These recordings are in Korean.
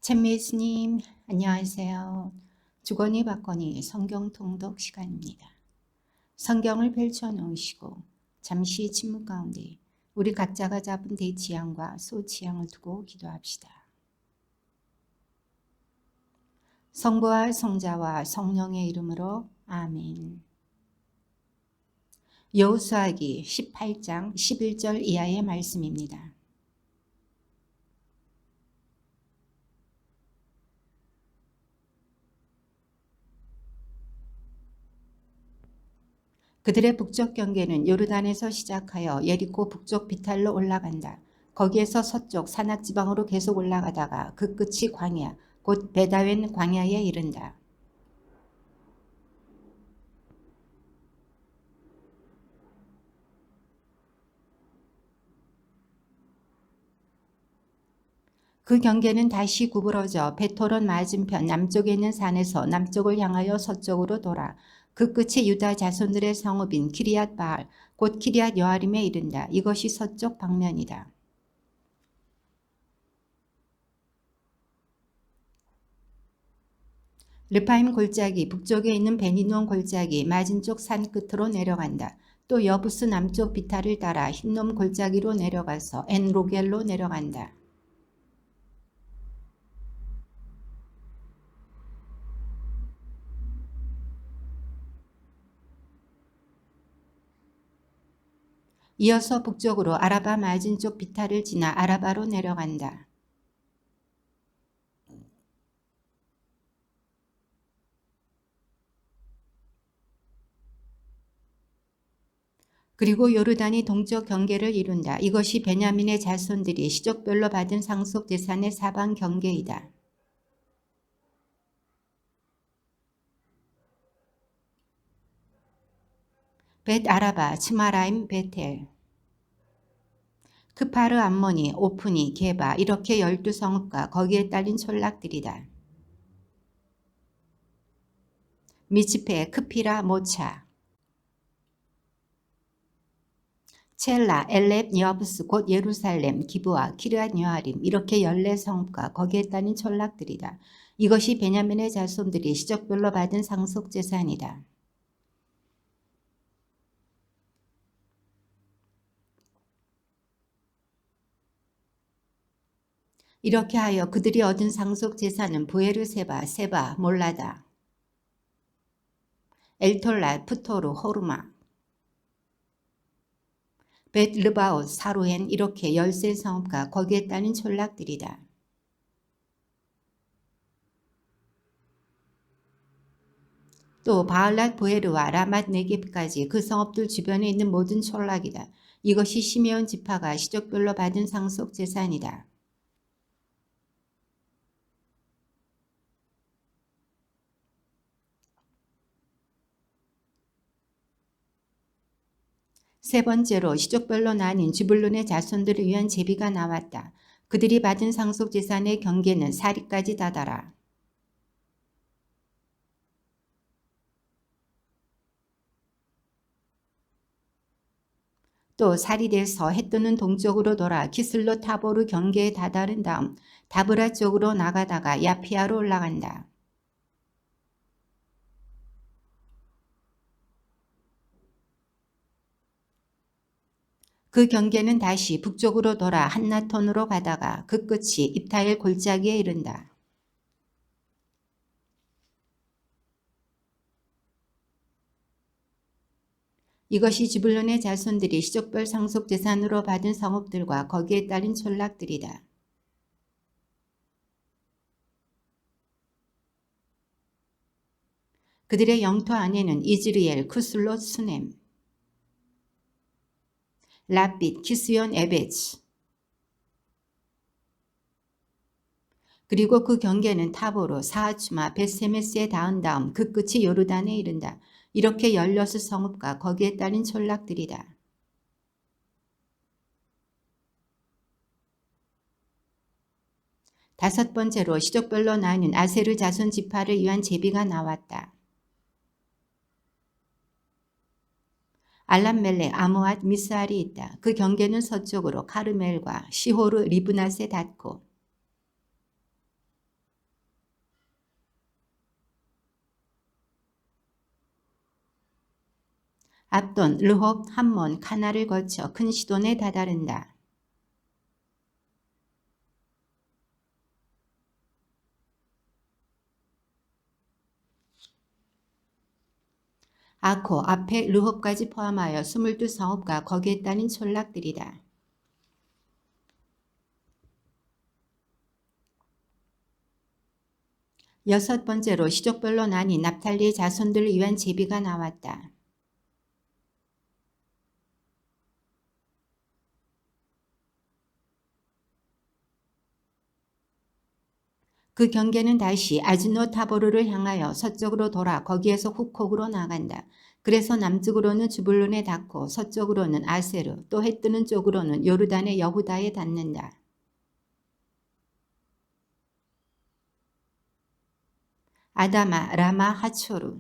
챗미스님, 안녕하세요. 주거니 받거니 성경 통독 시간입니다. 성경을 펼쳐놓으시고 잠시 침묵 가운데 우리 각자가 잡은 대지향과 소지향을 두고 기도합시다. 성부와 성자와 성령의 이름으로 아멘. 여호수아기 18장 11절 이하의 말씀입니다. 그들의 북쪽 경계는 요르단에서 시작하여 예리코 북쪽 비탈로 올라간다. 거기에서 서쪽 산악지방으로 계속 올라가다가 그 끝이 광야, 곧 베다웬 광야에 이른다. 그 경계는 다시 구부러져 베토론 맞은편 남쪽에 있는 산에서 남쪽을 향하여 서쪽으로 돌아 그 끝이 유다 자손들의 성읍인 키리앗 바알, 곧 키리앗 여아림에 이른다. 이것이 서쪽 방면이다. 르파임 골짜기 북쪽에 있는 베니논 골짜기 맞은쪽 산 끝으로 내려간다. 또 여부스 남쪽 비탈을 따라 흰놈 골짜기로 내려가서 엔로겔로 내려간다. 이어서 북쪽으로 아라바 맞은쪽 비탈을 지나 아라바로 내려간다. 그리고 요르단이 동쪽 경계를 이룬다. 이것이 베냐민의 자손들이 시족별로 받은 상속 재산의 사방 경계이다. 벳 아라바, 츠마라임, 베텔, 크파르 암모니, 오프니, 게바 이렇게 12성읍과 거기에 딸린 촌락들이다. 미츠페, 크피라, 모차, 첼라, 엘렙, 여부스, 곧 예루살렘, 기브와 키르앗 여아림 이렇게 14성읍과 거기에 딸린 촌락들이다. 이것이 베냐민의 자손들이 시족별로 받은 상속재산이다. 이렇게 하여 그들이 얻은 상속재산은 부에르세바, 세바, 몰라다, 엘톨라, 푸토르, 호르마, 벳르바옷, 사루엔 이렇게 13성읍과 거기에 따른 촌락들이다. 또 바알랏 보헤르와 라맛 네겝까지 그 성읍들 주변에 있는 모든 촌락이다. 이것이 시메온 지파가 시족별로 받은 상속재산이다. 세 번째로 시족별로 나뉜 주불론의 자손들을 위한 제비가 나왔다. 그들이 받은 상속재산의 경계는 사리까지 다다라. 또 사리에서 해 뜨는 동쪽으로 돌아 키슬로 타보르 경계에 다다른 다음 다브라 쪽으로 나가다가 야피아로 올라간다. 그 경계는 다시 북쪽으로 돌아 한나톤으로 가다가 그 끝이 입타엘 골짜기에 이른다. 이것이 지불론의 자손들이 시족별 상속재산으로 받은 성읍들과 거기에 따른 촌락들이다. 그들의 영토 안에는 이즈리엘, 쿠슬롯, 수넴, 라빗, 키스yon, 에베츠 그리고 그 경계는 타보로, 사하츠마, 벳세메스에 닿은 다음 그 끝이 요르단에 이른다. 이렇게 16성읍과 거기에 따른 촌락들이다. 다섯 번째로 시족별로 나눈 아세르 자손 지파를 위한 제비가 나왔다. 알람멜레, 아모앗, 미스알이 있다. 그 경계는 서쪽으로 카르멜과 시호르, 리브낫에 닿고 압돈, 르홉, 함몬, 카나를 거쳐 큰 시돈에 다다른다. 아코, 앞에 르홉까지 포함하여 22성읍과 거기에 따른 촌락들이다. 여섯 번째로 시족별로 나뉜 납탈리의 자손들을 위한 제비가 나왔다. 그 경계는 다시 아즈노타보르를 향하여 서쪽으로 돌아 거기에서 후콕으로 나간다. 그래서 남쪽으로는 주불론에 닿고 서쪽으로는 아세르, 또 해뜨는 쪽으로는 요르단의 여후다에 닿는다. 아다마, 라마, 하초르,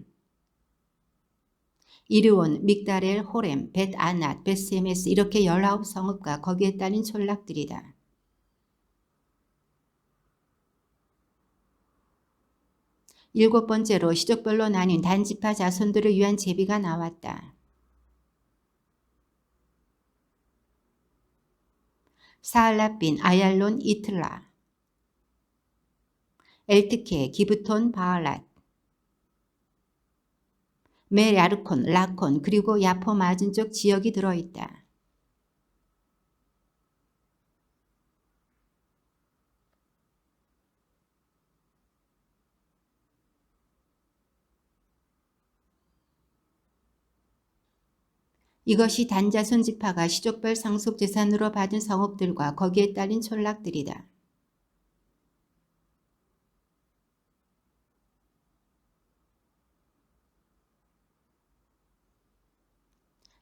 이르온, 믹다렐, 호렘, 벳아낫, 벳세메스 이렇게 19성읍과 거기에 따른 촌락들이다. 일곱 번째로 시족별로 나뉜 단지파 자손들을 위한 제비가 나왔다. 사알라빈, 아얄론, 이틀라, 엘트케, 기브톤, 바알랏, 메야르콘, 라콘 그리고 야포 맞은쪽 지역이 들어있다. 이것이 단자손 지파가 시족별 상속재산으로 받은 성읍들과 거기에 따른 촌락들이다.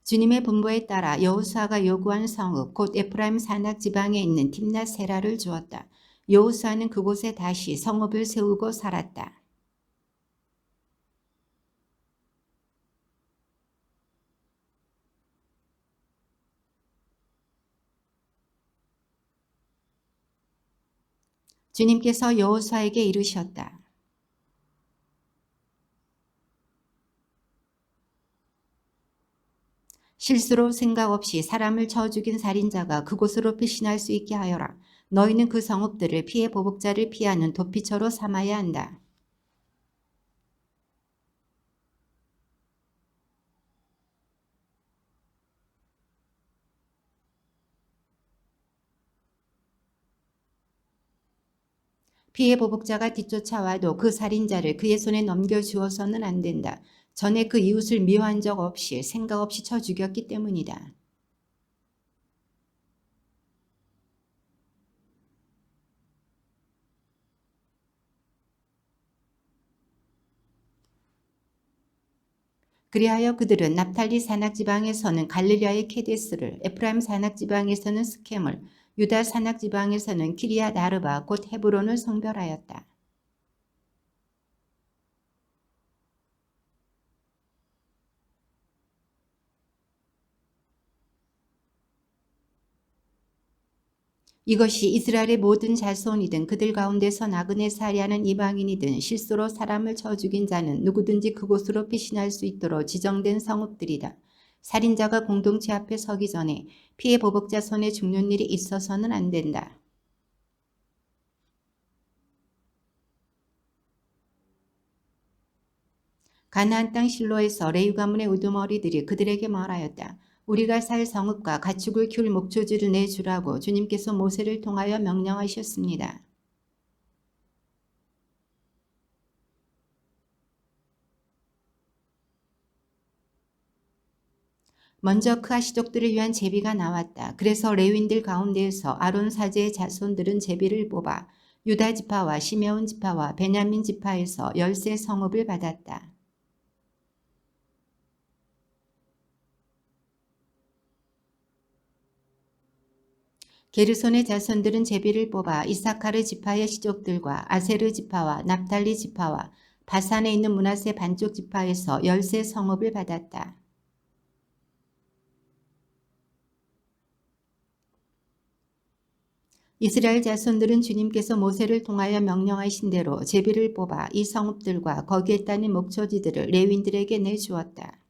주님의 분부에 따라 여호수아가 요구한 성읍 곧 에프라임 산악 지방에 있는 tim나세라를 주었다. 여호수아는 그곳에 다시 성읍을 세우고 살았다. 주님께서 여호수아에게 이르셨다. 실수로 생각 없이 사람을 쳐 죽인 살인자가 그곳으로 피신할 수 있게 하여라. 너희는 그 성읍들을 피해 보복자를 피하는 도피처로 삼아야 한다. 피해 보복자가 뒤쫓아와도 그 살인자를 그의 손에 넘겨주어서는 안 된다. 전에 그 이웃을 미워한 적 없이 생각 없이 쳐 죽였기 때문이다. 그리하여 그들은 납탈리 산악지방에서는 갈릴리아의 케데스를, 에프라임 산악지방에서는 스켐을, 유다 산악지방에서는 키리앗 아르바 곧 헤브론을 성별하였다. 이것이 이스라엘의 모든 자손이든 그들 가운데서 나그네 살이하는 이방인이든 실수로 사람을 쳐 죽인 자는 누구든지 그곳으로 피신할 수 있도록 지정된 성읍들이다. 살인자가 공동체 앞에 서기 전에 피해 보복자 손에 죽는 일이 있어서는 안 된다. 가나안 땅 실로에서 레위 가문의 우두머리들이 그들에게 말하였다. 우리가 살 성읍과 가축을 키울 목초지를 내주라고 주님께서 모세를 통하여 명령하셨습니다. 먼저 그 아시족들을 위한 제비가 나왔다. 그래서 레위인들 가운데에서 아론 사제의 자손들은 제비를 뽑아 유다 지파와 시메온 지파와 베냐민 지파에서 13 성읍을 받았다. 게르손의 자손들은 제비를 뽑아 이사카르 지파의 시족들과 아세르 지파와 납달리 지파와 바산에 있는 므낫세 반쪽 지파에서 13 성읍을 받았다. 이스라엘 자손들은 주님께서 모세를 통하여 명령하신 대로 제비를 뽑아 이 성읍들과 거기에 따른 목초지들을 레위인들에게 내주었다.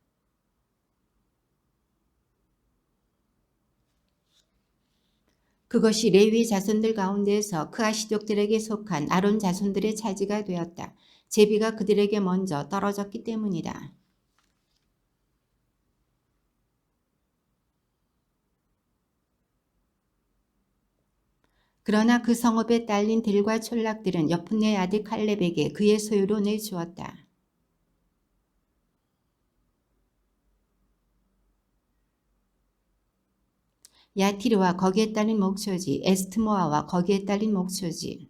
그것이 레위 자손들 가운데에서 크아시족들에게 속한 아론 자손들의 차지가 되었다. 제비가 그들에게 먼저 떨어졌기 때문이다. 그러나 그 성읍에 딸린 들과 촌락들은 여푼네의 아들 칼렙에게 그의 소유로 내주었다. 야티르와 거기에 딸린 목초지, 에스트모아와 거기에 딸린 목초지,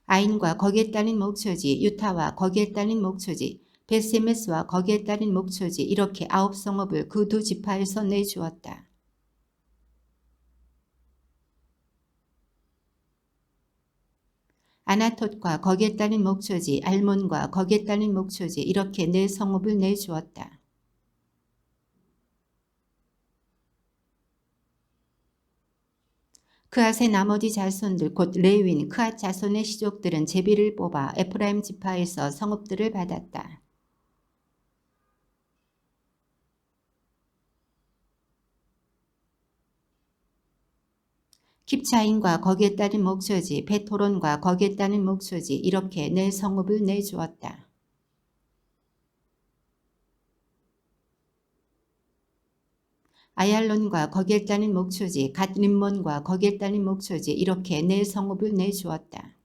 아인과 거기에 딸린 목초지, 유타와 거기에 딸린 목초지, 베세메스와 거기에 딸린 목초지, 이렇게 9성읍을 그 두 지파에서 내주었다. 아나톳과 거기에 딸린 목초지, 알몬과 거기에 딸린 목초지, 이렇게 4성읍을 내주었다. 그앗의 나머지 자손들 곧 레윈, 그앗 자손의 시족들은 제비를 뽑아 에프라임 지파에서 성읍들을 받았다. 킵차인과 거기에 따른 목초지, 베토론과 거기에 따른 목초지, 이렇게 4성읍을 내주었다. 아얄론과 거기에 따른 목초지, 갓림몬과 거기에 따른 목초지, 이렇게 4성읍을 내주었다.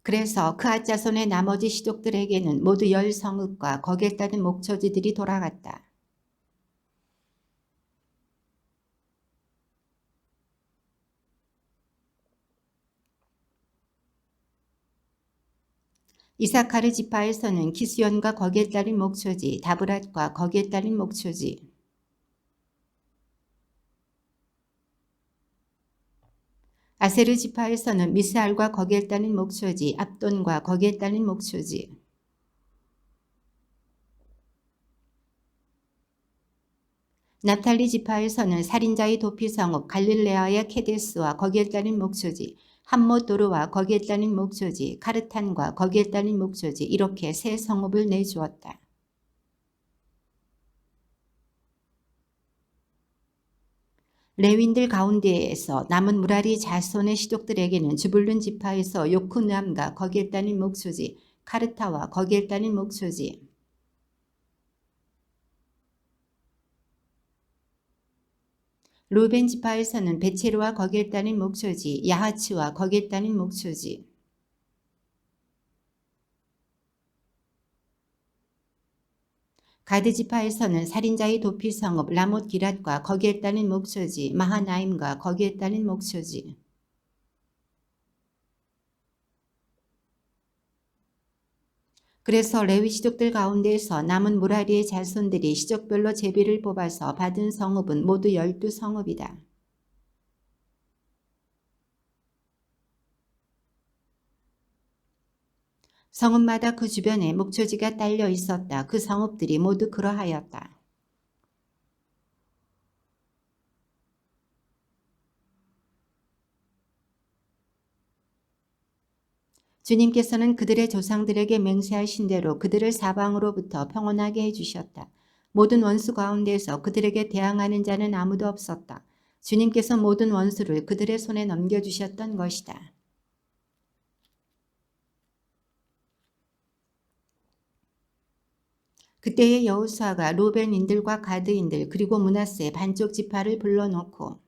그래서 그앗 자손의 나머지 시족들에게는 모두 10성읍과 거기에 따른 목초지들이 돌아갔다. 이사카르 지파에서는 기스연과 거기에 따른 목초지, 다브랏과 거기에 따른 목초지, 아세르 지파에서는 미스알과 거기에 따른 목초지, 압돈과 거기에 따른 목초지, 납탈리 지파에서는 살인자의 도피성읍 갈릴레아의 케데스와 거기에 따른 목초지, 함모도르와 거기에 따른 목초지, 카르탄과 거기에 따른 목초지, 이렇게 3성읍을 내주었다. 레윈들 가운데에서 남은 무라리 자손의 시족들에게는 주불룬 지파에서 요크누암과 거기에 따른 목초지, 카르타와 거기에 따른 목초지, 루벤 지파에서는 베체르와 거기에 따른 목초지, 야하츠와 거기에 따른 목초지, 가드 지파에서는 살인자의 도피성읍 라못 기랏과 거기에 따른 목초지, 마하나임과 거기에 따른 목초지, 그래서 레위 시족들 가운데에서 남은 무라리의 자손들이 시족별로 제비를 뽑아서 받은 성읍은 모두 12성읍이다. 성읍마다 그 주변에 목초지가 딸려 있었다. 그 성읍들이 모두 그러하였다. 주님께서는 그들의 조상들에게 맹세하신 대로 그들을 사방으로부터 평온하게 해주셨다. 모든 원수 가운데서 그들에게 대항하는 자는 아무도 없었다. 주님께서 모든 원수를 그들의 손에 넘겨주셨던 것이다. 그때의 여호수아가 루벤인들과 가드인들 그리고 므낫세 반쪽 지파를 불러놓고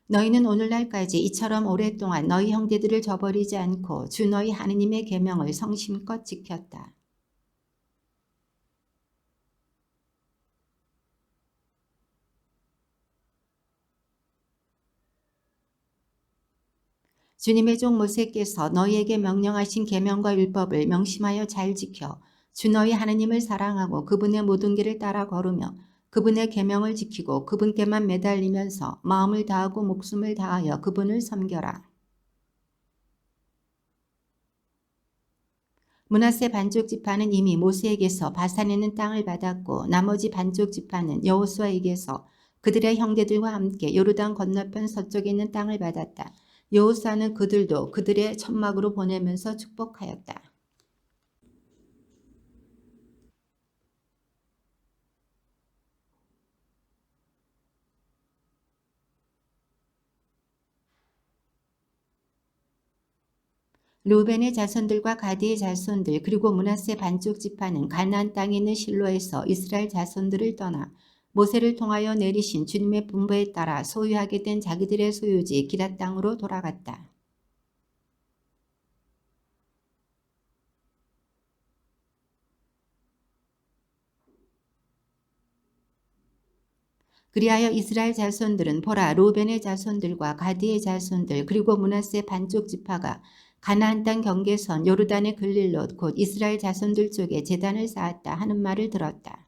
너희는 오늘날까지 이처럼 오랫동안 너희 형제들을 저버리지 않고 주 너희 하느님의 계명을 성심껏 지켰다. 주님의 종 모세께서 너희에게 명령하신 계명과 율법을 명심하여 잘 지켜 주 너희 하느님을 사랑하고 그분의 모든 길을 따라 걸으며 그분의 계명을 지키고 그분께만 매달리면서 마음을 다하고 목숨을 다하여 그분을 섬겨라. 므낫세 반쪽 지파는 이미 모세에게서 바산에 있는 땅을 받았고 나머지 반쪽 지파는 여호수아에게서 그들의 형제들과 함께 요르단 건너편 서쪽에 있는 땅을 받았다. 여호수아는 그들도 그들의 천막으로 보내면서 축복하였다. 르우벤의 자손들과 가드의 자손들 그리고 므낫세 반쪽 지파는 가나안 땅에 있는 실로에서 이스라엘 자손들을 떠나 모세를 통하여 내리신 주님의 분부에 따라 소유하게 된 자기들의 소유지 기럇 땅으로 돌아갔다. 그리하여 이스라엘 자손들은 보라 르우벤의 자손들과 가드의 자손들 그리고 므낫세 반쪽 지파가 가나안 땅 경계선 요르단의 글릴롯 곧 이스라엘 자손들 쪽에 제단을 쌓았다 하는 말을 들었다.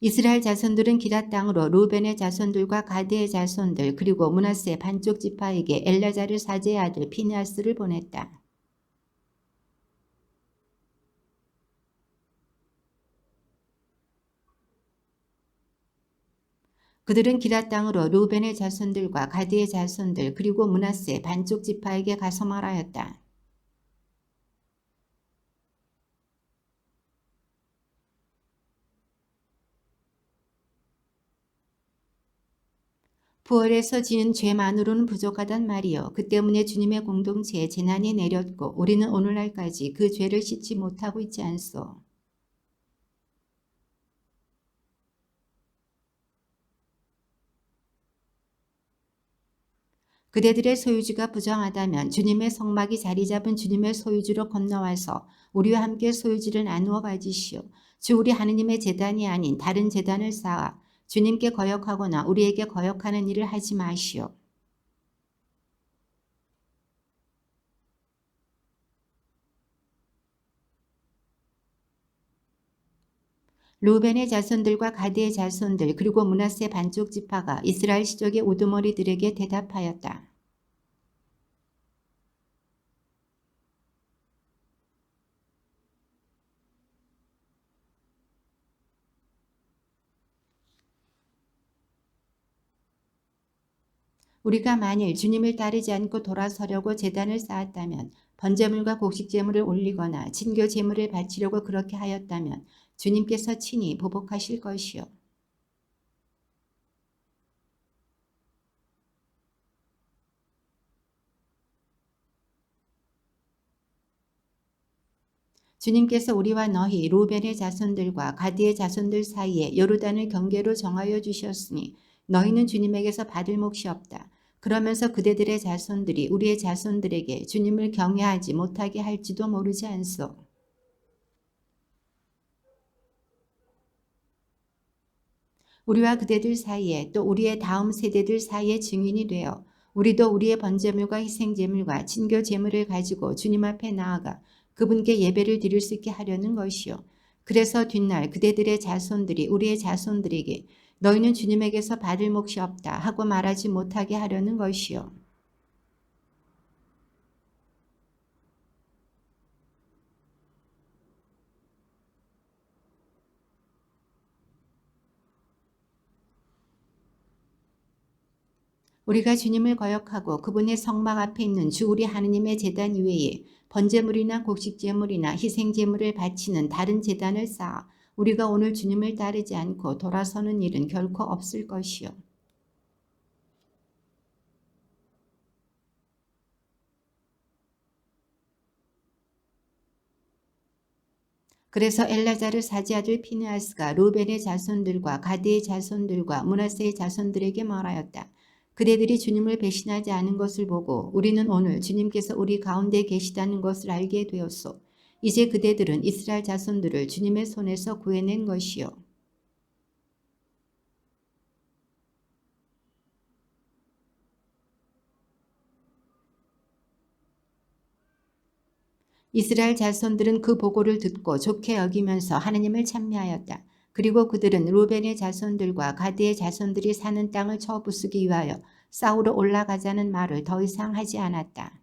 이스라엘 자손들은 기럇 땅으로 르우벤의 자손들과 가드의 자손들 그리고 므낫세 반쪽 지파에게 엘라자르 사제의 아들 피느하스를 보냈다. 그들은 기럇 땅으로 르우벤의 자손들과 가드의 자손들 그리고 므낫세 반쪽 지파에게 가서 말하였다. 부활에서 지은 죄만으로는 부족하단 말이요. 그 때문에 주님의 공동체에 재난이 내렸고 우리는 오늘날까지 그 죄를 씻지 못하고 있지 않소. 그대들의 소유지가 부정하다면 주님의 성막이 자리 잡은 주님의 소유지로 건너와서 우리와 함께 소유지를 나누어 가지시오. 주 우리 하느님의 제단이 아닌 다른 제단을 쌓아 주님께 거역하거나 우리에게 거역하는 일을 하지 마시오. 르우벤의 자손들과 가드의 자손들 그리고 므낫세 반쪽 지파가 이스라엘 시족의 우두머리들에게 대답하였다. 우리가 만일 주님을 따르지 않고 돌아서려고 제단을 쌓았다면 번제물과 곡식제물을 올리거나 진교 제물을 바치려고 그렇게 하였다면 주님께서 친히 보복하실 것이요. 주님께서 우리와 너희 르우벤의 자손들과 가드의 자손들 사이에 요르단을 경계로 정하여 주셨으니 너희는 주님에게서 받을 몫이 없다. 그러면서 그대들의 자손들이 우리의 자손들에게 주님을 경외하지 못하게 할지도 모르지 않소. 우리와 그대들 사이에 또 우리의 다음 세대들 사이에 증인이 되어 우리도 우리의 번제물과 희생제물과 진교제물을 가지고 주님 앞에 나아가 그분께 예배를 드릴 수 있게 하려는 것이요. 그래서 뒷날 그대들의 자손들이 우리의 자손들에게 너희는 주님에게서 받을 몫이 없다 하고 말하지 못하게 하려는 것이요. 우리가 주님을 거역하고 그분의 성막 앞에 있는 주 우리 하느님의 제단 이외에 번제물이나 곡식제물이나 희생제물을 바치는 다른 제단을 쌓아 우리가 오늘 주님을 따르지 않고 돌아서는 일은 결코 없을 것이요. 그래서 엘라자르 사지 아들 피느하스가 르우벤의 자손들과 가드의 자손들과 므낫세의 자손들에게 말하였다. 그대들이 주님을 배신하지 않은 것을 보고 우리는 오늘 주님께서 우리 가운데 계시다는 것을 알게 되었소. 이제 그대들은 이스라엘 자손들을 주님의 손에서 구해낸 것이요. 이스라엘 자손들은 그 보고를 듣고 좋게 여기면서 하느님을 찬미하였다. 그리고 그들은 루벤의 자손들과 가드의 자손들이 사는 땅을 쳐부수기 위하여 싸우러 올라가자는 말을 더 이상 하지 않았다.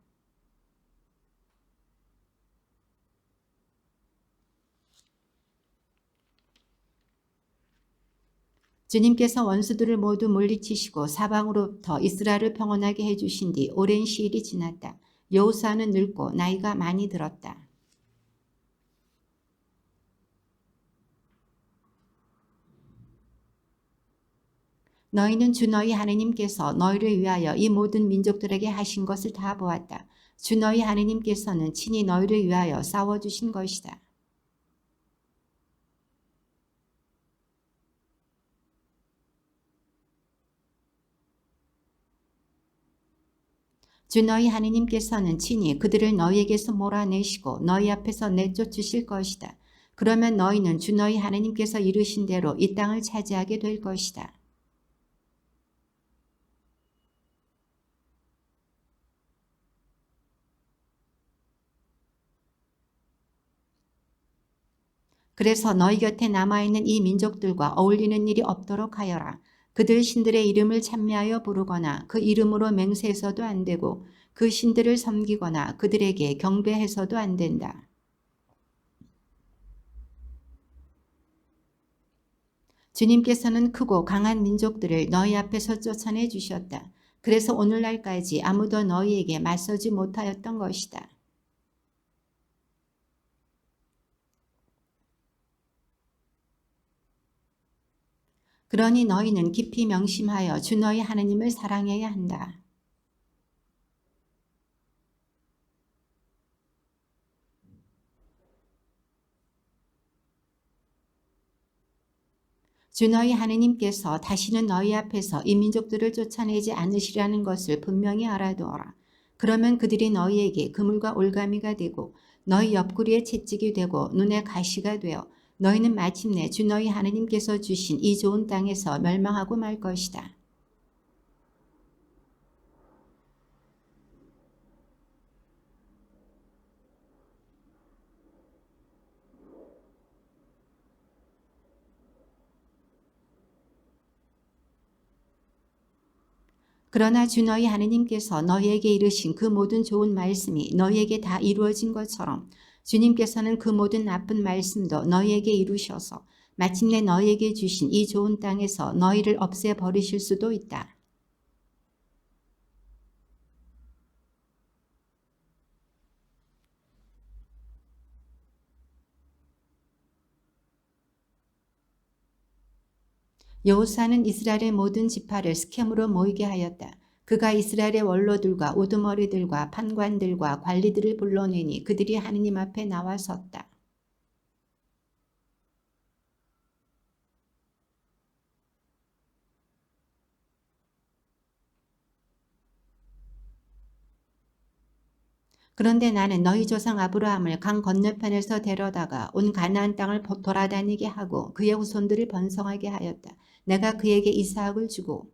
주님께서 원수들을 모두 물리치시고 사방으로부터 이스라엘을 평온하게 해주신 뒤 오랜 시일이 지났다. 여호수아는 늙고 나이가 많이 들었다. 너희는 주 너희 하나님께서 너희를 위하여 이 모든 민족들에게 하신 것을 다 보았다. 주 너희 하나님께서는 친히 너희를 위하여 싸워주신 것이다. 주 너희 하나님께서는 친히 그들을 너희에게서 몰아내시고 너희 앞에서 내쫓으실 것이다. 그러면 너희는 주 너희 하나님께서 이루신 대로 이 땅을 차지하게 될 것이다. 그래서 너희 곁에 남아있는 이 민족들과 어울리는 일이 없도록 하여라. 그들 신들의 이름을 찬미하여 부르거나 그 이름으로 맹세해서도 안 되고 그 신들을 섬기거나 그들에게 경배해서도 안 된다. 주님께서는 크고 강한 민족들을 너희 앞에서 쫓아내 주셨다. 그래서 오늘날까지 아무도 너희에게 맞서지 못하였던 것이다. 그러니 너희는 깊이 명심하여 주 너희 하나님을 사랑해야 한다. 주 너희 하나님께서 다시는 너희 앞에서 이 민족들을 쫓아내지 않으시라는 것을 분명히 알아두어라. 그러면 그들이 너희에게 그물과 올가미가 되고 너희 옆구리에 채찍이 되고 눈에 가시가 되어 너희는 마침내 주 너희 하나님께서 주신 이 좋은 땅에서 멸망하고 말 것이다. 그러나 주 너희 하나님께서 너희에게 이르신 그 모든 좋은 말씀이 너희에게 다 이루어진 것처럼 주님께서는 그 모든 나쁜 말씀도 너희에게 이루셔서 마침내 너희에게 주신 이 좋은 땅에서 너희를 없애버리실 수도 있다. 여호수아는 이스라엘의 모든 지파를 스켐으로 모이게 하였다. 그가 이스라엘의 원로들과 우두머리들과 판관들과 관리들을 불러내니 그들이 하느님 앞에 나와 섰다. 그런데 나는 너희 조상 아브라함을 강 건너편에서 데려다가 온 가나안 땅을 돌아다니게 하고 그의 후손들을 번성하게 하였다. 내가 그에게 이스하악을 주고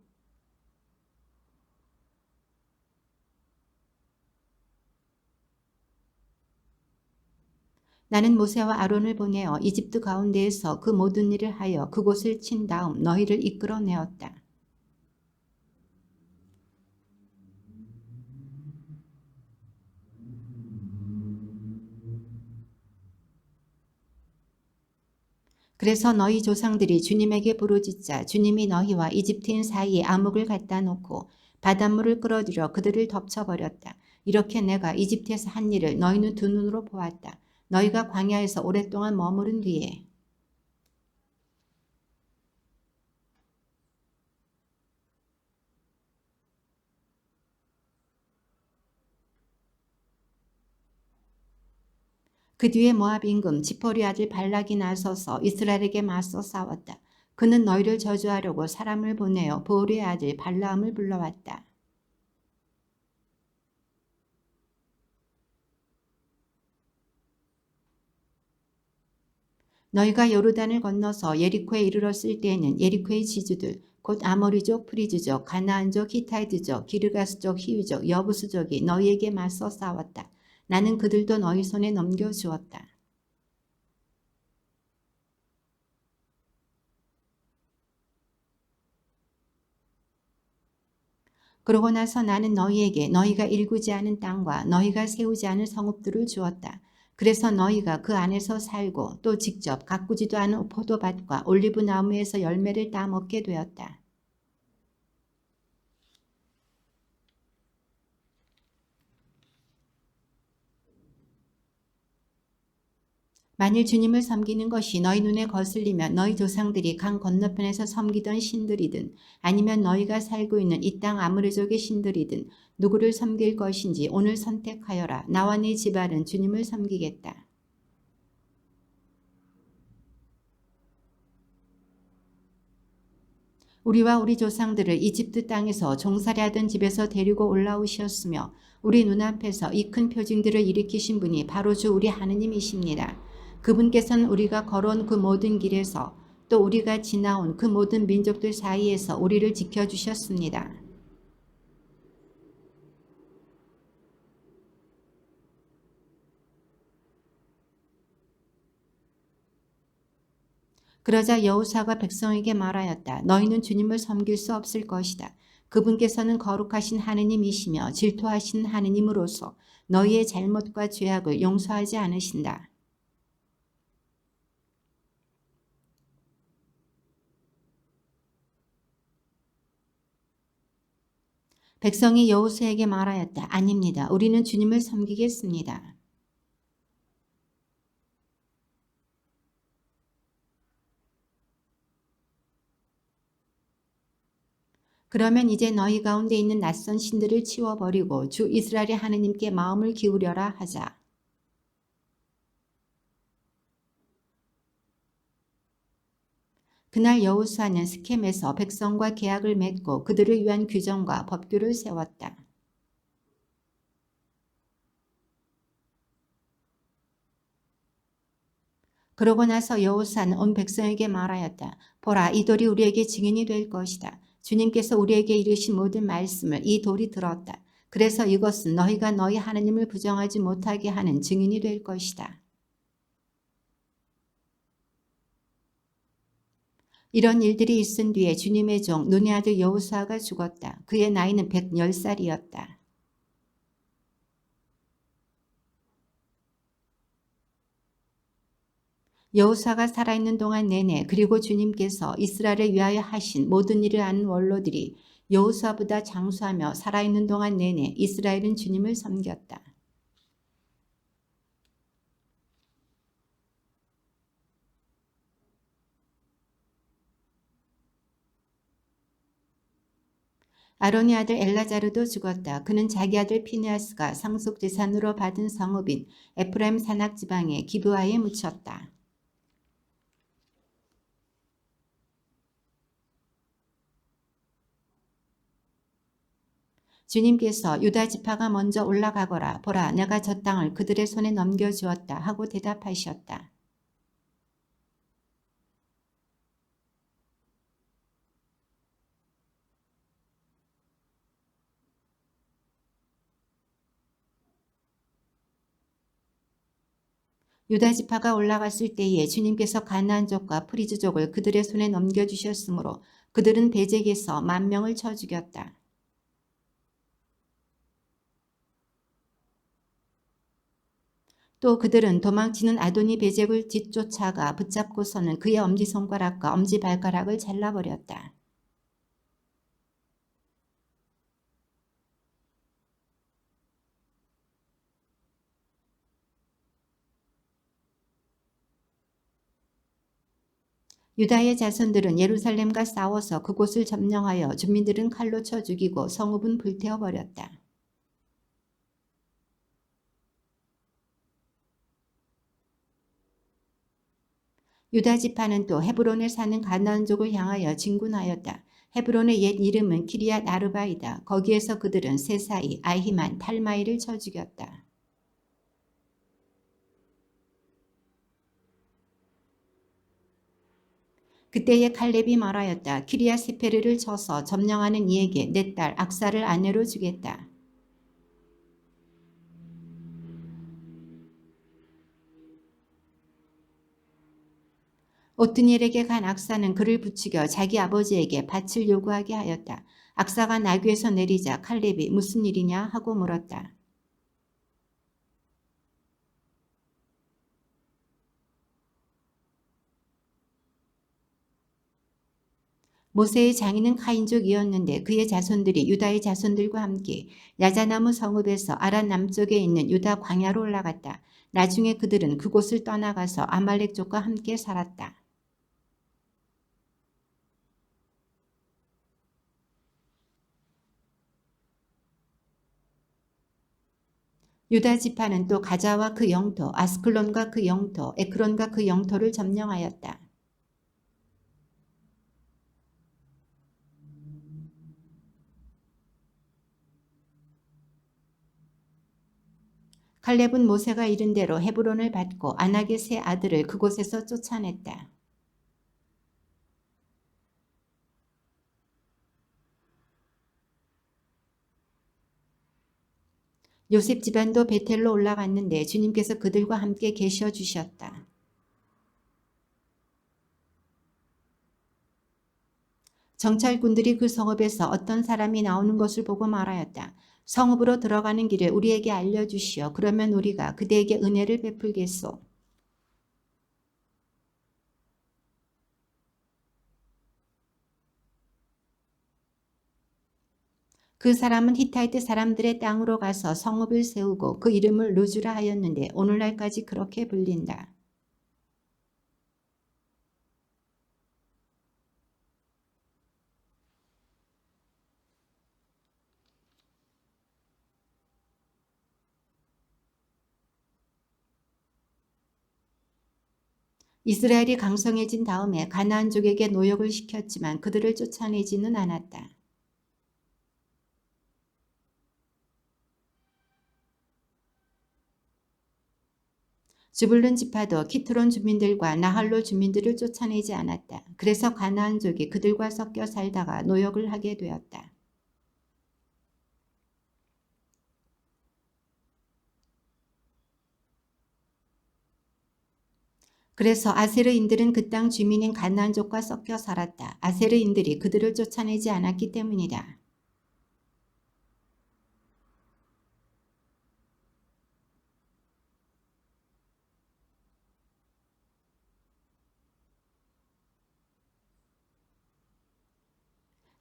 나는 모세와 아론을 보내어 이집트 가운데에서 그 모든 일을 하여 그곳을 친 다음 너희를 이끌어내었다. 그래서 너희 조상들이 주님에게 부르짖자 주님이 너희와 이집트인 사이에 암흑을 갖다 놓고 바닷물을 끌어들여 그들을 덮쳐버렸다. 이렇게 내가 이집트에서 한 일을 너희는 두 눈으로 보았다. 너희가 광야에서 오랫동안 머무른 뒤에 그 뒤에 모압 임금 지포리 아들 발락이 나서서 이스라엘에게 맞서 싸웠다. 그는 너희를 저주하려고 사람을 보내어 보올의 아들 발라함을 불러왔다. 너희가 요르단을 건너서 예리코에 이르렀을 때에는 예리코의 지주들 곧 아모리족, 프리즈족, 가나안족, 히타이트족, 기르가스족, 히위족, 여부수족이 너희에게 맞서 싸웠다. 나는 그들도 너희 손에 넘겨주었다. 그러고 나서 나는 너희에게 너희가 일구지 않은 땅과 너희가 세우지 않은 성읍들을 주었다. 그래서 너희가 그 안에서 살고 또 직접 가꾸지도 않은 포도밭과 올리브 나무에서 열매를 따먹게 되었다. 만일 주님을 섬기는 것이 너희 눈에 거슬리면 너희 조상들이 강 건너편에서 섬기던 신들이든 아니면 너희가 살고 있는 이 땅 아모레족의 신들이든 누구를 섬길 것인지 오늘 선택하여라. 나와 네 집안은 주님을 섬기겠다. 우리와 우리 조상들을 이집트 땅에서 종살이 하던 집에서 데리고 올라오셨으며 우리 눈앞에서 이 큰 표징들을 일으키신 분이 바로 주 우리 하느님이십니다. 그분께서는 우리가 걸어온 그 모든 길에서 또 우리가 지나온 그 모든 민족들 사이에서 우리를 지켜주셨습니다. 그러자 여호사가 백성에게 말하였다. 너희는 주님을 섬길 수 없을 것이다. 그분께서는 거룩하신 하느님이시며 질투하신 하느님으로서 너희의 잘못과 죄악을 용서하지 않으신다. 백성이 여호수아에게 말하였다. 아닙니다. 우리는 주님을 섬기겠습니다. 그러면 이제 너희 가운데 있는 낯선 신들을 치워버리고 주 이스라엘의 하느님께 마음을 기울여라 하자. 그날 여호수아는 스켐에서 백성과 계약을 맺고 그들을 위한 규정과 법규를 세웠다. 그러고 나서 여호수아는 온 백성에게 말하였다. 보라, 이 돌이 우리에게 증인이 될 것이다. 주님께서 우리에게 이르신 모든 말씀을 이 돌이 들었다. 그래서 이것은 너희가 너희 하나님을 부정하지 못하게 하는 증인이 될 것이다. 이런 일들이 있은 뒤에 주님의 종 눈의 아들 여호수아가 죽었다. 그의 나이는 110살이었다. 여호수아가 살아있는 동안 내내 그리고 주님께서 이스라엘을 위하여 하신 모든 일을 아는 원로들이 여호수아보다 장수하며 살아있는 동안 내내 이스라엘은 주님을 섬겼다. 아론의 아들 엘라자르도 죽었다. 그는 자기 아들 피네아스가 상속재산으로 받은 성읍인 에프라임 산악 지방의 기브아에 묻혔다. 주님께서 유다 지파가 먼저 올라가거라. 보라, 내가 저 땅을 그들의 손에 넘겨주었다 하고 대답하셨다. 유다 지파가 올라갔을 때에 주님께서 가나안족과 프리즈족을 그들의 손에 넘겨주셨으므로 그들은 베잭에서 10,000명을 쳐 죽였다. 또 그들은 도망치는 아도니 베잭을 뒤쫓아가 붙잡고서는 그의 엄지손가락과 엄지발가락을 잘라버렸다. 유다의 자손들은 예루살렘과 싸워서 그곳을 점령하여 주민들은 칼로 쳐 죽이고 성읍은 불태워버렸다. 유다 지파는 또 헤브론에 사는 가나안족을 향하여 진군하였다. 헤브론의 옛 이름은 키리앗 아르바이다. 거기에서 그들은 세사이, 아히만, 탈마이를 쳐 죽였다. 그때에 칼렙이 말하였다. 키리앗 세페르를 쳐서 점령하는 이에게 내 딸 악사를 아내로 주겠다. 오뜨니엘에게 간 악사는 그를 부추겨 자기 아버지에게 밭을 요구하게 하였다. 악사가 나귀에서 내리자 칼렙이 무슨 일이냐 하고 물었다. 모세의 장인은 카인족이었는데 그의 자손들이 유다의 자손들과 함께 야자나무 성읍에서 아란 남쪽에 있는 유다 광야로 올라갔다. 나중에 그들은 그곳을 떠나가서 아말렉족과 함께 살았다. 유다 지파는 또 가자와 그 영토, 아스클론과 그 영토, 에크론과 그 영토를 점령하였다. 칼렙은 모세가 이른 대로 헤브론을 받고 아낙의 세 아들을 그곳에서 쫓아냈다. 요셉 집안도 베텔로 올라갔는데 주님께서 그들과 함께 계셔 주셨다. 정찰꾼들이 그 성읍에서 어떤 사람이 나오는 것을 보고 말하였다. 성읍으로 들어가는 길을 우리에게 알려주시오. 그러면 우리가 그대에게 은혜를 베풀겠소. 그 사람은 히타이트 사람들의 땅으로 가서 성읍을 세우고 그 이름을 루즈라 하였는데 오늘날까지 그렇게 불린다. 이스라엘이 강성해진 다음에 가나안족에게 노역을 시켰지만 그들을 쫓아내지는 않았다. 즈불룬 지파도 키트론 주민들과 나할로 주민들을 쫓아내지 않았다. 그래서 가나안족이 그들과 섞여 살다가 노역을 하게 되었다. 그래서 아세르인들은 그 땅 주민인 가나안족과 섞여 살았다. 아세르인들이 그들을 쫓아내지 않았기 때문이다.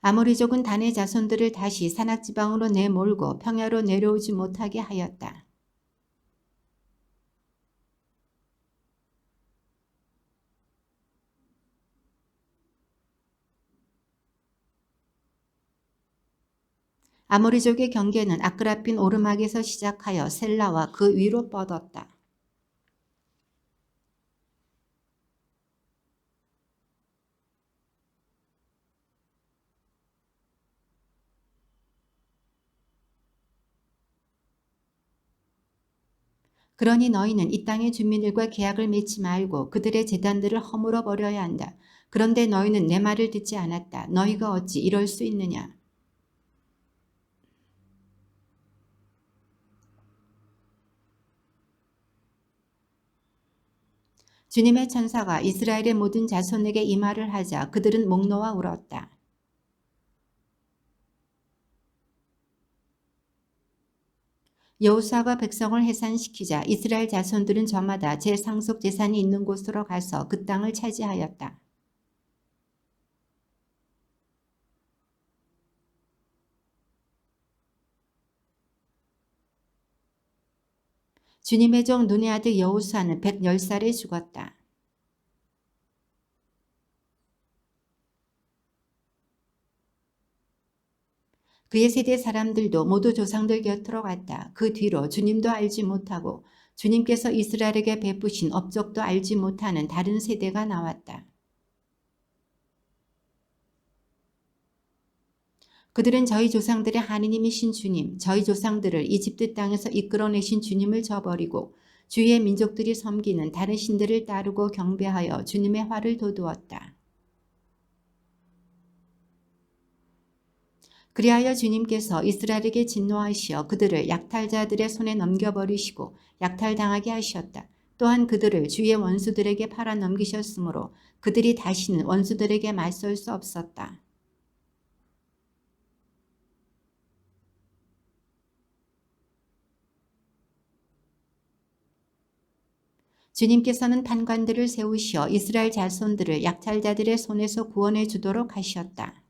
아모리족은 단의 자손들을 다시 산악지방으로 내몰고 평야로 내려오지 못하게 하였다. 아모리족의 경계는 아크라핀 오르막에서 시작하여 셀라와 그 위로 뻗었다. 그러니 너희는 이 땅의 주민들과 계약을 맺지 말고 그들의 제단들을 허물어 버려야 한다. 그런데 너희는 내 말을 듣지 않았다. 너희가 어찌 이럴 수 있느냐. 주님의 천사가 이스라엘의 모든 자손에게 이 말을 하자 그들은 목 놓아 울었다. 여호수아가 백성을 해산시키자 이스라엘 자손들은 저마다 제 상속 재산이 있는 곳으로 가서 그 땅을 차지하였다. 주님의 종 눈의 아들 여호수아는 110살에 죽었다. 그의 세대 사람들도 모두 조상들 곁으로 갔다. 그 뒤로 주님도 알지 못하고 주님께서 이스라엘에게 베푸신 업적도 알지 못하는 다른 세대가 나왔다. 그들은 저희 조상들의 하느님이신 주님, 저희 조상들을 이집트 땅에서 이끌어내신 주님을 저버리고 주위의 민족들이 섬기는 다른 신들을 따르고 경배하여 주님의 화를 돋우었다. 그리하여 주님께서 이스라엘에게 진노하시어 그들을 약탈자들의 손에 넘겨버리시고 약탈당하게 하셨다. 또한 그들을 주의 원수들에게 팔아 넘기셨으므로 그들이 다시는 원수들에게 맞설 수 없었다. 주님께서는 판관들을 세우시어 이스라엘 자손들을 약탈자들의 손에서 구원해 주도록 하셨다.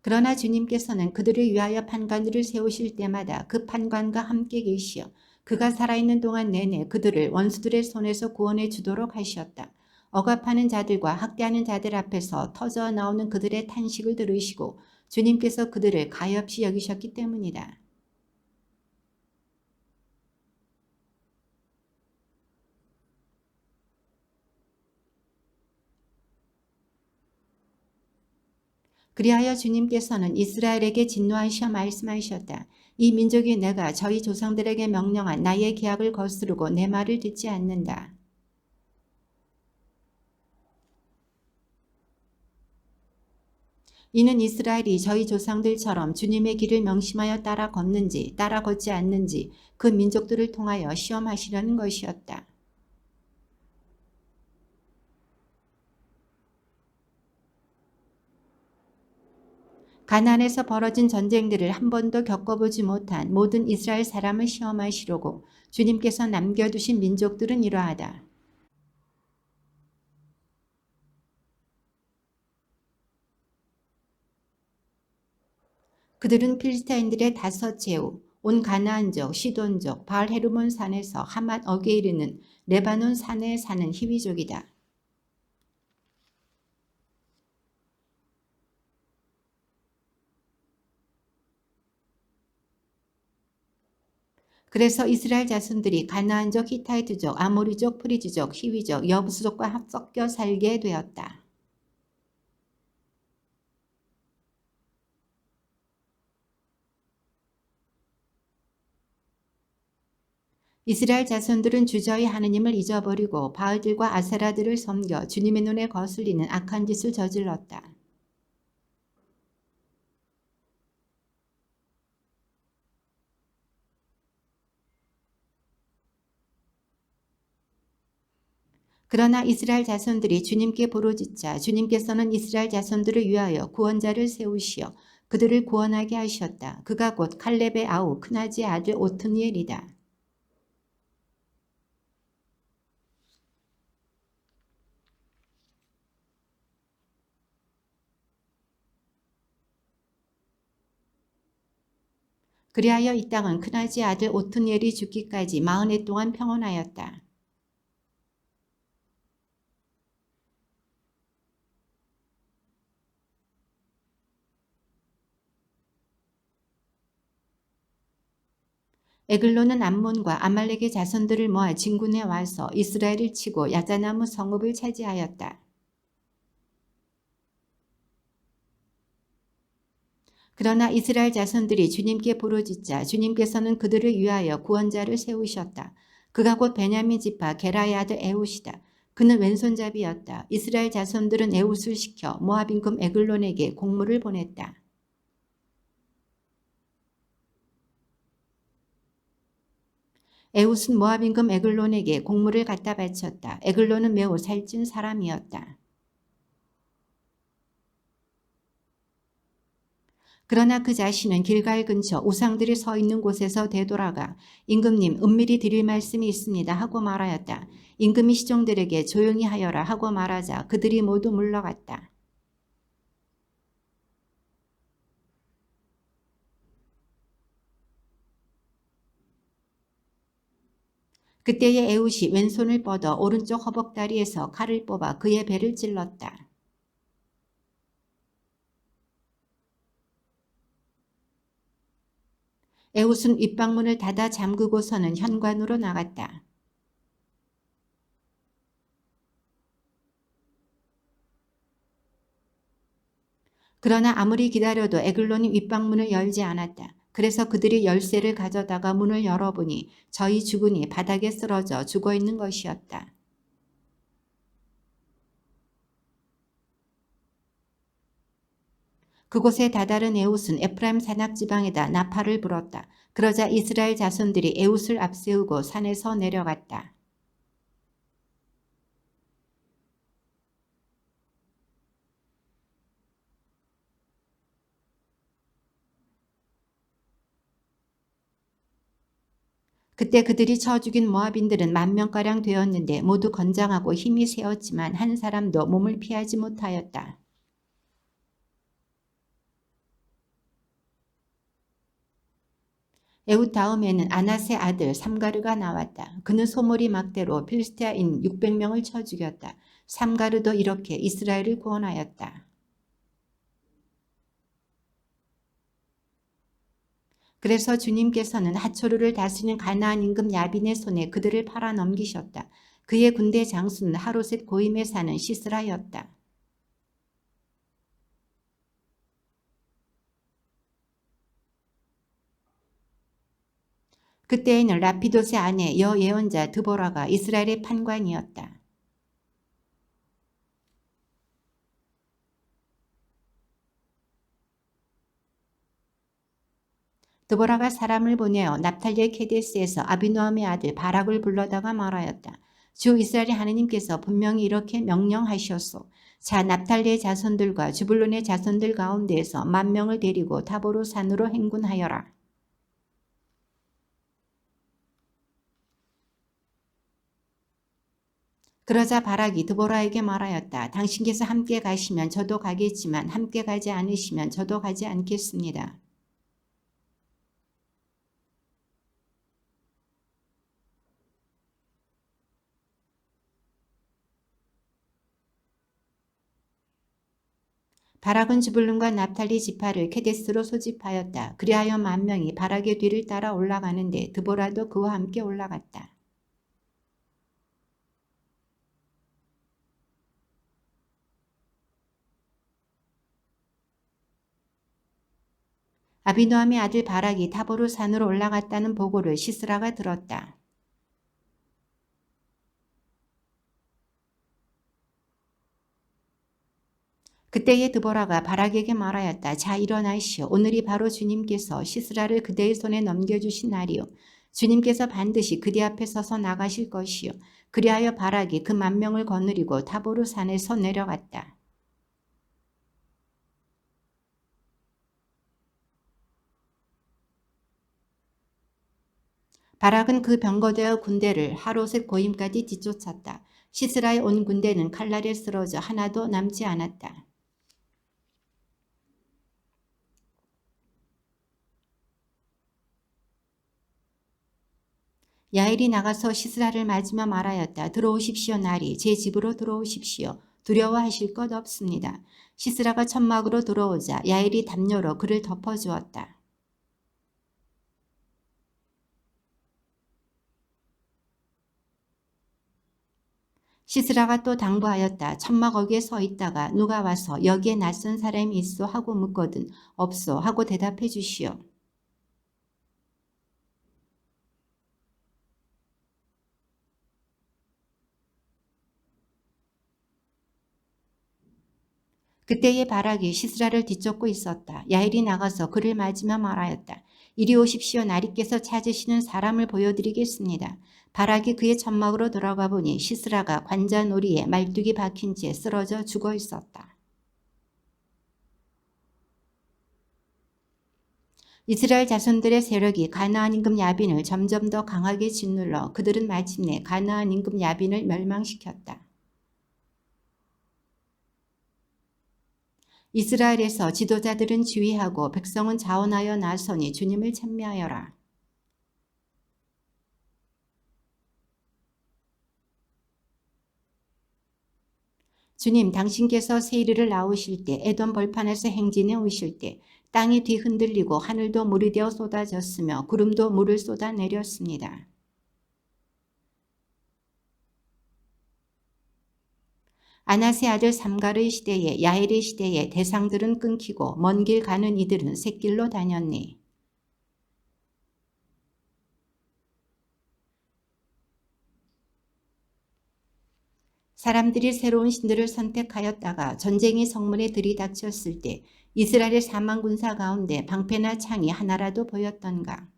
그러나 주님께서는 그들을 위하여 판관들을 세우실 때마다 그 판관과 함께 계시어 그가 살아있는 동안 내내 그들을 원수들의 손에서 구원해 주도록 하셨다. 억압하는 자들과 학대하는 자들 앞에서 터져 나오는 그들의 탄식을 들으시고 주님께서 그들을 가엾이 여기셨기 때문이다. 그리하여 주님께서는 이스라엘에게 진노하시어 말씀하셨다. 이 민족이 내가 저희 조상들에게 명령한 나의 계약을 거스르고 내 말을 듣지 않는다. 이는 이스라엘이 저희 조상들처럼 주님의 길을 명심하여 따라 걷는지 따라 걷지 않는지 그 민족들을 통하여 시험하시려는 것이었다. 가나안에서 벌어진 전쟁들을 한 번도 겪어보지 못한 모든 이스라엘 사람을 시험하시려고 주님께서 남겨두신 민족들은 이러하다. 그들은 필리스타인들의 다섯 제후, 온 가나안족, 시돈족, 바알 헤르몬 산에서 하맛 어게 이르는 레바논 산에 사는 히위족이다. 그래서 이스라엘 자손들이 가나안족, 히타이트족, 아모리족, 프리지족, 히위족, 여부수족과 섞여 살게 되었다. 이스라엘 자손들은 주저히 하느님을 잊어버리고 바알들과 아세라들을 섬겨 주님의 눈에 거슬리는 악한 짓을 저질렀다. 그러나 이스라엘 자손들이 주님께 부르짖자 주님께서는 이스라엘 자손들을 위하여 구원자를 세우시어 그들을 구원하게 하셨다. 그가 곧 칼렙의 아우 크나지의 아들 오트니엘이다. 그리하여 이 땅은 크나지의 아들 오트니엘이 죽기까지 40해 동안 평온하였다. 에글론은 암몬과 아말렉의 자손들을 모아 진군에 와서 이스라엘을 치고 야자나무 성읍을 차지하였다. 그러나 이스라엘 자손들이 주님께 부르짖자 주님께서는 그들을 위하여 구원자를 세우셨다. 그가 곧 베냐민 지파 게라의 아들 에훗이다. 그는 왼손잡이였다. 이스라엘 자손들은 에훗을 시켜 모압 임금 에글론에게 공물을 보냈다. 에훗은 모압 임금 에글론에게 공물을 갖다 바쳤다. 에글론은 매우 살찐 사람이었다. 그러나 그 자신은 길갈 근처 우상들이 서 있는 곳에서 되돌아가 임금님 은밀히 드릴 말씀이 있습니다 하고 말하였다. 임금이 시종들에게 조용히 하여라 하고 말하자 그들이 모두 물러갔다. 그때에 에훗이 왼손을 뻗어 오른쪽 허벅다리에서 칼을 뽑아 그의 배를 찔렀다. 에훗은 윗방문을 닫아 잠그고서는 현관으로 나갔다. 그러나 아무리 기다려도 에글론이 윗방문을 열지 않았다. 그래서 그들이 열쇠를 가져다가 문을 열어보니 저희 주군이 바닥에 쓰러져 죽어있는 것이었다. 그곳에 다다른 에훗은 에프라임 산악지방에다 나팔을 불었다. 그러자 이스라엘 자손들이 에훗을 앞세우고 산에서 내려갔다. 그때 그들이 쳐 죽인 모압인들은 10,000명가량 되었는데 모두 건장하고 힘이 세었지만 한 사람도 몸을 피하지 못하였다. 에훗 다음에는 아낫의 아들 삼가르가 나왔다. 그는 소몰이 막대로 필스티아인 600명을 쳐 죽였다. 삼가르도 이렇게 이스라엘을 구원하였다. 그래서 주님께서는 하초르를 다스리는 가나안 임금 야빈의 손에 그들을 팔아 넘기셨다. 그의 군대 장수는 하로셋 고임에 사는 시스라였다. 그때에는 라피도스의 아내 여예언자 드보라가 이스라엘의 판관이었다. 드보라가 사람을 보내어 납탈리의 케데스에서 아비노함의 아들 바락을 불러다가 말하였다. 주 이스라엘의 하느님께서 분명히 이렇게 명령하셨소. 자, 납탈리의 자손들과 주불론의 자손들 가운데에서 10,000명을 데리고 타보로 산으로 행군하여라. 그러자 바락이 드보라에게 말하였다. 당신께서 함께 가시면 저도 가겠지만 함께 가지 않으시면 저도 가지 않겠습니다. 바락은 주불룬과 납탈리 지파를 케데스로 소집하였다. 그리하여 10,000명이 바락의 뒤를 따라 올라가는데 드보라도 그와 함께 올라갔다. 아비노함의 아들 바락이 타보르 산으로 올라갔다는 보고를 시스라가 들었다. 그때에 드보라가 바락에게 말하였다. 자, 일어나시오. 오늘이 바로 주님께서 시스라를 그대의 손에 넘겨주신 날이요. 주님께서 반드시 그대 앞에 서서 나가실 것이요. 그리하여 바락이 그 10,000명을 거느리고 타보르 산에서 내려갔다. 바락은 그 병거되어 군대를 하롯의 고임까지 뒤쫓았다. 시스라의 온 군대는 칼날에 쓰러져 하나도 남지 않았다. 야엘이 나가서 시스라를 맞으며 말하였다. 들어오십시오 나리. 제 집으로 들어오십시오. 두려워하실 것 없습니다. 시스라가 천막으로 들어오자 야엘이 담요로 그를 덮어주었다. 시스라가 또 당부하였다. 천막 거기에 서 있다가 누가 와서 여기에 낯선 사람이 있어 하고 묻거든 없소 하고 대답해 주시오. 그때의 바락이 시스라를 뒤쫓고 있었다. 야엘이 나가서 그를 맞으며 말하였다. 이리 오십시오. 나리께서 찾으시는 사람을 보여드리겠습니다. 바락이 그의 천막으로 들어가 보니 시스라가 관자놀이에 말뚝이 박힌 채 쓰러져 죽어 있었다. 이스라엘 자손들의 세력이 가나안 임금 야빈을 점점 더 강하게 짓눌러 그들은 마침내 가나안 임금 야빈을 멸망시켰다. 이스라엘에서 지도자들은 지휘하고 백성은 자원하여 나서니 주님을 찬미하여라. 주님, 당신께서 세일을 나오실 때 에돔 벌판에서 행진해 오실 때 땅이 뒤흔들리고 하늘도 물이 되어 쏟아졌으며 구름도 물을 쏟아내렸습니다. 아낫의 아들 삼가르의 시대에 야엘의 시대에 대상들은 끊기고 먼 길 가는 이들은 샛길로 다녔니. 사람들이 새로운 신들을 선택하였다가 전쟁이 성문에 들이닥쳤을 때 이스라엘의 4만 군사 가운데 방패나 창이 하나라도 보였던가.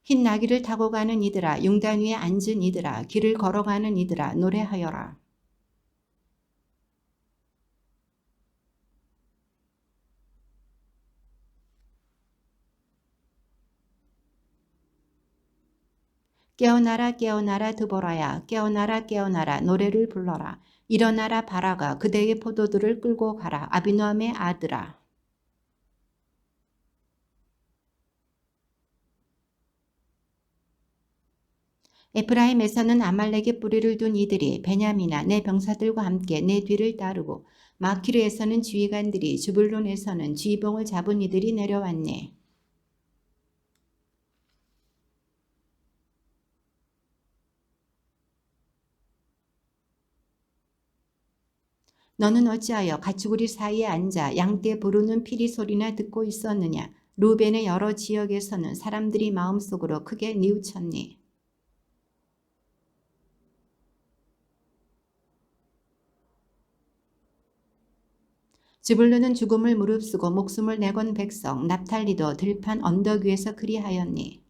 흰 나귀를 타고 가는 이들아, 융단 위에 앉은 이들아, 길을 걸어가는 이들아, 노래하여라. 깨어나라 깨어나라 드보라야 깨어나라 깨어나라 노래를 불러라. 일어나라 바라가 그대의 포도들을 끌고 가라. 아비노함의 아들아. 에프라임에서는 아말렉의 뿌리를 둔 이들이 베냐민아 내 병사들과 함께 내 뒤를 따르고 마키르에서는 지휘관들이 주불론에서는 지휘봉을 잡은 이들이 내려왔네. 너는 어찌하여 가축우리 사이에 앉아 양떼 부르는 피리 소리나 듣고 있었느냐. 루벤의 여러 지역에서는 사람들이 마음속으로 크게 뉘우쳤네. 즈불론은 죽음을 무릅쓰고 목숨을 내건 백성, 납탈리도 들판 언덕 위에서 그리하였니.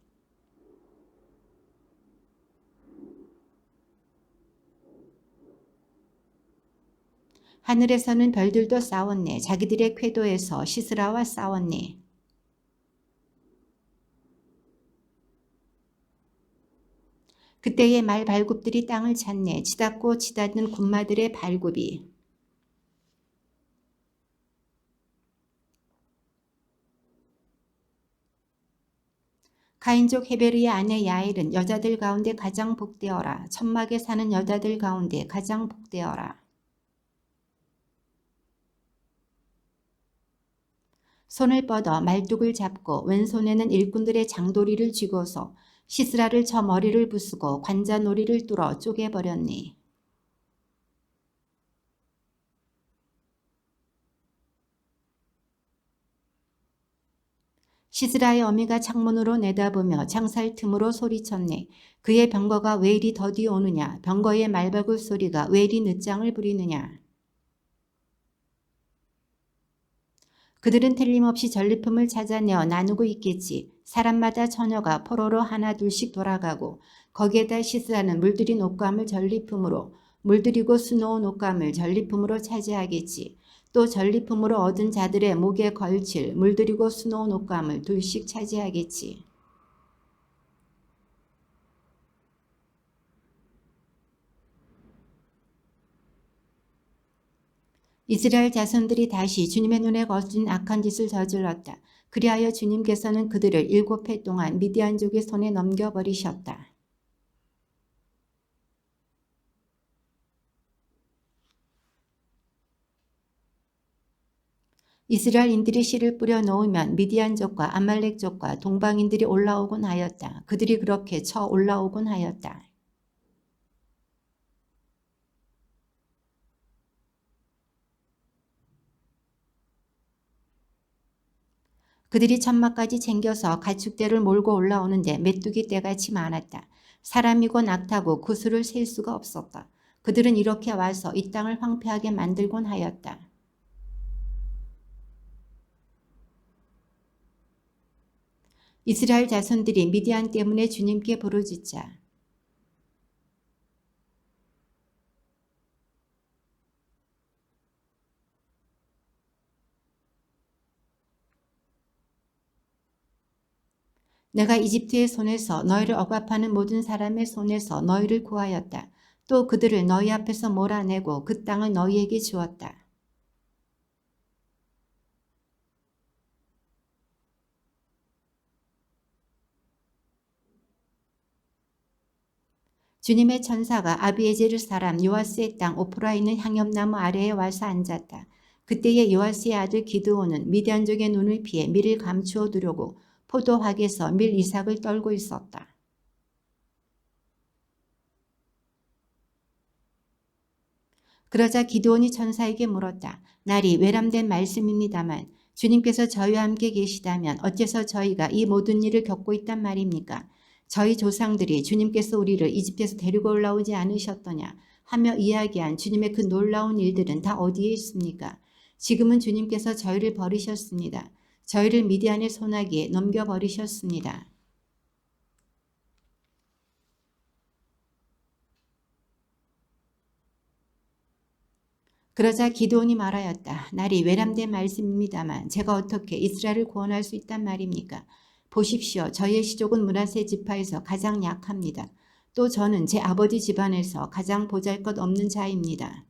하늘에서는 별들도 싸웠네. 자기들의 궤도에서 시스라와 싸웠네. 그때의 말 발굽들이 땅을 찼네. 치닫고 치닫는 군마들의 발굽이. 가인족 헤베르의 아내 야엘은 여자들 가운데 가장 복되어라. 천막에 사는 여자들 가운데 가장 복되어라. 손을 뻗어 말뚝을 잡고 왼손에는 일꾼들의 장도리를 쥐고서 시스라를 쳐 머리를 부수고 관자놀이를 뚫어 쪼개버렸니. 시스라의 어미가 창문으로 내다보며 창살 틈으로 소리쳤네. 그의 병거가 왜 이리 더디 오느냐. 병거의 말발굽 소리가 왜 이리 늦장을 부리느냐. 그들은 틀림없이 전리품을 찾아내어 나누고 있겠지. 사람마다 처녀가 포로로 하나 둘씩 돌아가고 거기에다 시스라는 물들인 옷감을 전리품으로 물들이고 수놓은 옷감을 전리품으로 차지하겠지. 또 전리품으로 얻은 자들의 목에 걸칠 물들이고 수놓은 옷감을 둘씩 차지하겠지. 이스라엘 자손들이 다시 주님의 눈에 거친 악한 짓을 저질렀다. 그리하여 주님께서는 그들을 7해 동안 미디안족의 손에 넘겨버리셨다. 이스라엘인들이 씨를 뿌려 놓으면 미디안족과 아말렉족과 동방인들이 올라오곤 하였다. 그들이 그렇게 쳐 올라오곤 하였다. 그들이 천막까지 챙겨서 가축대를 몰고 올라오는데 메뚜기 떼같이 많았다. 사람이고 낙타고 그 수를 셀 수가 없었다. 그들은 이렇게 와서 이 땅을 황폐하게 만들곤 하였다. 이스라엘 자손들이 미디안 때문에 주님께 부르짖자. 내가 이집트의 손에서 너희를 억압하는 모든 사람의 손에서 너희를 구하였다. 또 그들을 너희 앞에서 몰아내고 그 땅을 너희에게 주었다. 주님의 천사가 아비에제르 사람 요아스의 땅 오프라에 있는 향엽나무 아래에 와서 앉았다. 그때의 요아스의 아들 기드온은 미디안족의 눈을 피해 밀을 감추어 두려고 포도학에서 밀 이삭을 떨고 있었다. 그러자 기드온이 천사에게 물었다. 날이 외람된 말씀입니다만 주님께서 저희와 함께 계시다면 어째서 저희가 이 모든 일을 겪고 있단 말입니까? 저희 조상들이 주님께서 우리를 이집트에서 데리고 올라오지 않으셨더냐 하며 이야기한 주님의 그 놀라운 일들은 다 어디에 있습니까? 지금은 주님께서 저희를 버리셨습니다. 저희를 미디안의 손아귀에 넘겨버리셨습니다. 그러자 기드온이 말하였다. 날이 외람된 말씀입니다만 제가 어떻게 이스라엘을 구원할 수 있단 말입니까? 보십시오. 저의 시족은 므낫세 지파에서 가장 약합니다. 또 저는 제 아버지 집안에서 가장 보잘것없는 자입니다.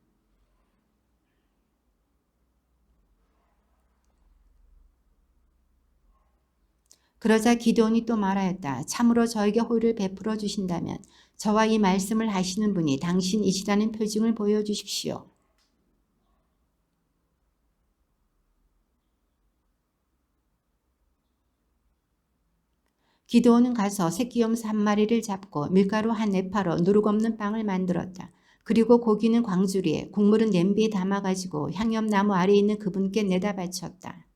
그러자 기드온이 또 말하였다. 참으로 저에게 호의를 베풀어 주신다면 저와 이 말씀을 하시는 분이 당신이시라는 표징을 보여주십시오. 기드온은 가서 새끼염소 한 마리를 잡고 밀가루 한 에파로 누룩없는 빵을 만들었다. 그리고 고기는 광주리에, 국물은 냄비에 담아가지고 향염나무 아래에 있는 그분께 내다 바쳤다.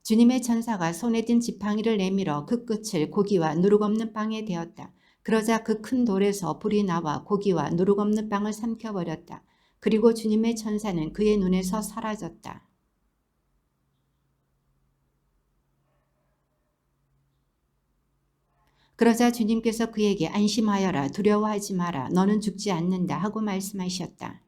주님의 천사가 손에 든 지팡이를 내밀어 그 끝을 고기와 누룩없는 빵에 대었다. 그러자 그 큰 돌에서 불이 나와 고기와 누룩없는 빵을 삼켜버렸다. 그리고 주님의 천사는 그의 눈에서 사라졌다. 그러자 주님께서 그에게 안심하여라, 두려워하지 마라, 너는 죽지 않는다 하고 말씀하셨다.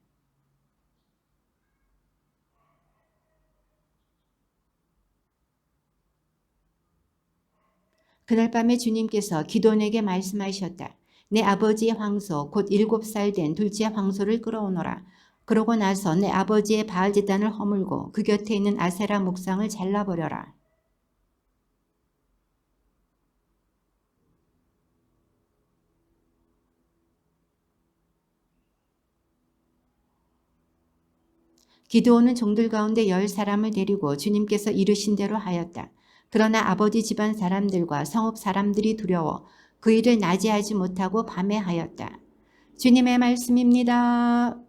그날 밤에 주님께서 기드온에게 말씀하셨다. 내 아버지의 황소 곧 7살 된 둘째 황소를 끌어오너라. 그러고 나서 내 아버지의 바알 제단을 허물고 그 곁에 있는 아세라 목상을 잘라버려라. 기드온은 종들 가운데 10사람을 데리고 주님께서 이르신 대로 하였다. 그러나 아버지 집안 사람들과 성읍 사람들이 두려워 그 일을 낮에 하지 못하고 밤에 하였다. 주님의 말씀입니다.